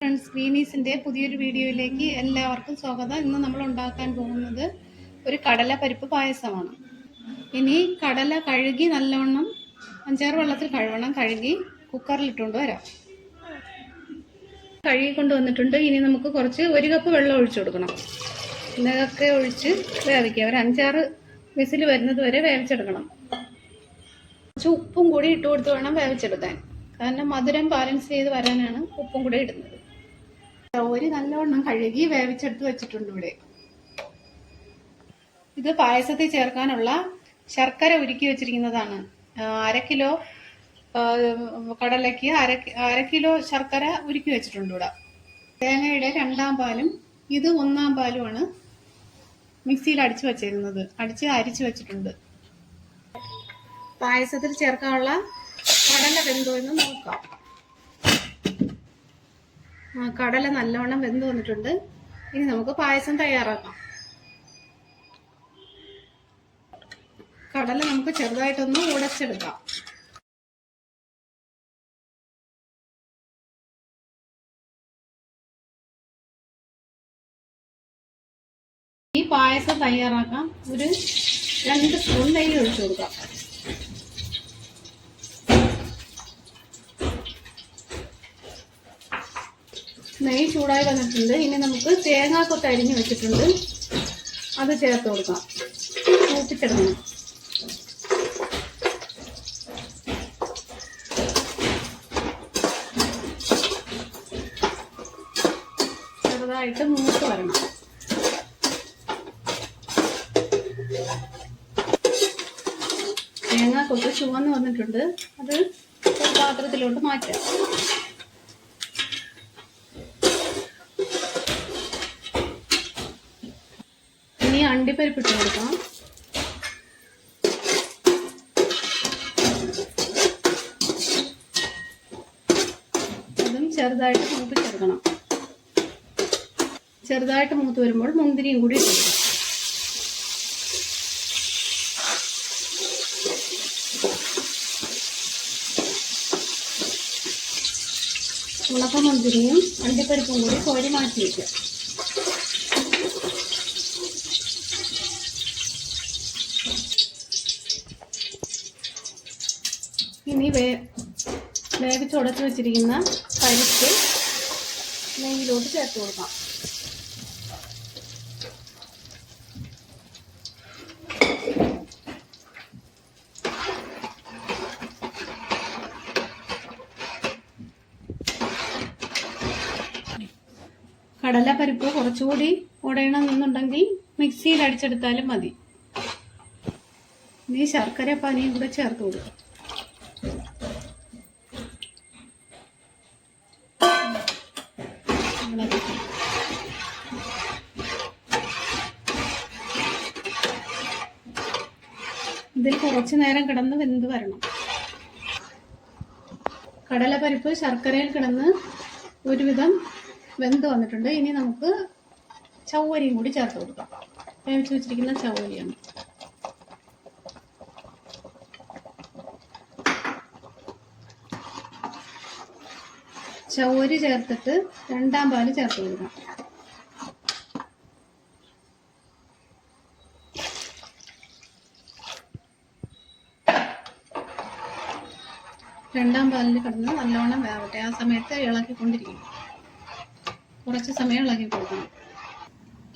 Friends, ഗ്രീനീസിൻ്റെ പുതിയൊരു വീഡിയോയിലേക്ക് എല്ലാവർക്കും സ്വാഗതം. ഇന്ന് നമ്മൾ ഉണ്ടാക്കാൻ പോകുന്നത് ഒരു കടലപ്പരിപ്പ് പായസമാണ്. ഇനി കടല കഴുകി നല്ലവണ്ണം 5-6 വെള്ളത്തിൽ കഴുകി കുക്കറിലിട്ടുകൊണ്ട് വരാം. കഴുകി കൊണ്ടുവന്നിട്ടുണ്ട്. ഇനി നമുക്ക് ഒരു കപ്പ് വെള്ളം ഒഴിച്ചു കൊടുക്കണം. ഇതൊക്കെ ഒഴിച്ച് വേവിക്കുക. ഒരു 5-6 വിസിൽ വരുന്നത് വരെ വേവിച്ചെടുക്കണം. കുറച്ച് ഉപ്പും കൂടി ഇട്ട് കൊടുത്ത് വേണം വേവിച്ചെടുക്കാൻ. കാരണം മധുരം ബാലൻസ് ചെയ്ത് വരാനാണ് ഉപ്പും കൂടെ ഇടുന്നത്. ഒരു നല്ലവണ്ണം കഴുകി വേവിച്ചെടുത്ത് വെച്ചിട്ടുണ്ട് ഇവിടെ. ഇത് പായസത്തിൽ ചേർക്കാനുള്ള ശർക്കര ഉരുക്കി വെച്ചിരിക്കുന്നതാണ്. 1/2 കിലോ കടലയ്ക്ക് 1/2 കിലോ ശർക്കര ഉരുക്കി വെച്ചിട്ടുണ്ട് ഇവിടെ. തേങ്ങയുടെ 2ാം പാലും ഇത് 1ാം പാലുമാണ് മിക്സിയിൽ അരിച്ചു വെച്ചിട്ടുണ്ട്. പായസത്തിൽ ചേർക്കാനുള്ള കടല വെന്തോ എന്ന് നോക്കാം. കടല നല്ലവണ്ണം വെന്ത് വന്നിട്ടുണ്ട്. ഇനി നമുക്ക് പായസം തയ്യാറാക്കാം. കടല നമുക്ക് ചെറുതായിട്ടൊന്ന് ഉടച്ചെടുക്കാം. ഈ പായസം തയ്യാറാക്കാം. ഒരു 2 സ്പൂൺ നെയ്യ് ഒഴിച്ചു കൊടുക്കാം. നെയ്യ് ചൂടായി വന്നിട്ടുണ്ട്. ഇനി നമുക്ക് തേങ്ങാക്കൊത്ത് അരിഞ്ഞ് വെച്ചിട്ടുണ്ട്, അത് ചേർത്ത് കൊടുക്കാം. മൂപ്പിച്ചെടുക്കണം. ചെറുതായിട്ട് മൂത്ത് വരണം. തേങ്ങാക്കൊത്ത് ചുവന്ന് വന്നിട്ടുണ്ട്. അത് ഒരു പാത്രത്തിലോട്ട് മാറ്റാം. ഇനി അണ്ടിപ്പരിപ്പ് ഇട്ട് കൊടുക്കാം. അതും ചെറുതായിട്ട് മൂപ്പിച്ചെടുക്കണം. ചെറുതായിട്ട് മൂത്ത് വരുമ്പോൾ മുന്തിരിയും കൂടി ഇട്ട് കൊടുക്കാം. ഉണക്കമുന്തിരിയും അണ്ടിപ്പരിപ്പും കൂടി കോരി മാറ്റി വയ്ക്കാം. ഇനി വേവിച്ചുടച്ച് വെച്ചിരിക്കുന്ന പരിപ്പ് നെയ്യിലോട്ട് ചേർത്ത് കൊടുക്കാം. കടലപ്പരിപ്പ് കുറച്ചുകൂടി ഉടയണമെന്നുണ്ടെങ്കിൽ മിക്സിയിൽ അടിച്ചെടുത്താലും മതി. ഇനി ശർക്കര പാനിയും കൂടെ ചേർത്ത് കൊടുക്കാം. ഇതിൽ കുറച്ചു നേരം കിടന്ന് വെന്ത് വരണം. കടലപ്പരിപ്പ് ശർക്കരയിൽ കിടന്ന് ഒരുവിധം വെന്ത് വന്നിട്ടുണ്ട്. ഇനി നമുക്ക് ചവ്വരിയും കൂടി ചേർത്ത് കൊടുക്കാം. വേവിച്ച് വെച്ചിരിക്കുന്ന ചവ്വരിയാണ്. ചവ്വരി ചേർത്തിട്ട് 2ാം പാല് ചേർത്ത് കൊടുക്കാം. രണ്ടാം പാലിൽ കിടന്ന് നല്ലോണം വേവട്ടെ. ആ സമയത്ത് ഇളക്കിക്കൊണ്ടിരിക്കും. കുറച്ച് സമയം ഇളക്കി കൊടുക്കണം.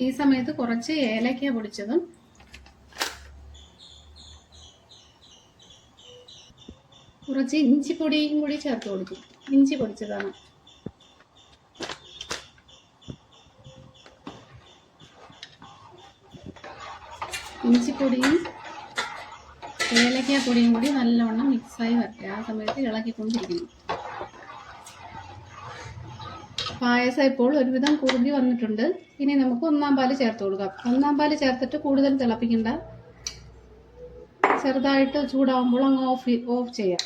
ഈ സമയത്ത് കുറച്ച് ഏലക്ക പൊടിച്ചതും കുറച്ച് ഇഞ്ചിപ്പൊടിയും കൂടി ചേർത്ത് കൊടുക്കും. ഇഞ്ചി പൊടിച്ചതാണ്. ഇഞ്ചിപ്പൊടിയും ഏലക്കാപ്പൊടിയും കൂടി നല്ലവണ്ണം മിക്സായി വരട്ടെ. ആ സമയത്ത് ഇളക്കിക്കൊണ്ടിരിക്കുന്നു. പായസം ഇപ്പോൾ ഒരുവിധം കുറുകി വന്നിട്ടുണ്ട്. ഇനി നമുക്ക് 1ാം പാല് ചേർത്ത് കൊടുക്കാം. 1ാം പാല് ചേർത്തിട്ട് കൂടുതൽ തിളപ്പിക്കണ്ട. ചെറുതായിട്ട് ചൂടാവുമ്പോൾ അങ്ങ് ഓഫ് ചെയ്യാം.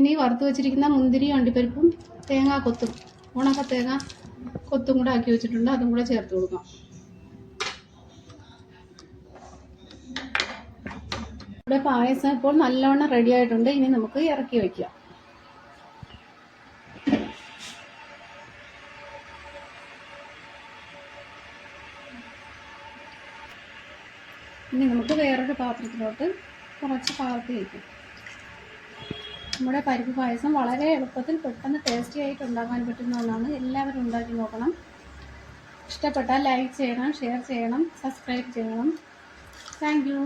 ഇനി വറുത്ത് വെച്ചിരിക്കുന്ന മുന്തിരിയും അണ്ടിപ്പരിപ്പും തേങ്ങാക്കൊത്തും ഉണക്ക തേങ്ങ കൊത്തും കൂടെ ആക്കി വെച്ചിട്ടുണ്ട്, അതും കൂടെ ചേർത്ത് കൊടുക്കാം. ഇവിടെ പായസം ഇപ്പോൾ നല്ലവണ്ണം റെഡി ആയിട്ടുണ്ട്. ഇനി നമുക്ക് ഇറക്കി വയ്ക്കാം. ഇനി നമുക്ക് വേറൊരു പാത്രത്തിലോട്ട് കുറച്ച് പകർത്തി വയ്ക്കും. നമ്മുടെ പരിപ്പ് പായസം വളരെ എളുപ്പത്തിൽ പെട്ടെന്ന് ടേസ്റ്റി ആയിട്ട് ഉണ്ടാക്കാൻ പറ്റുന്ന ഒന്നാണ്. എല്ലാവരും ഉണ്ടാക്കി നോക്കണം. ഇഷ്ടപ്പെട്ടാൽ ലൈക്ക് ചെയ്യണം, ഷെയർ ചെയ്യണം, സബ്സ്ക്രൈബ് ചെയ്യണം. Thank you.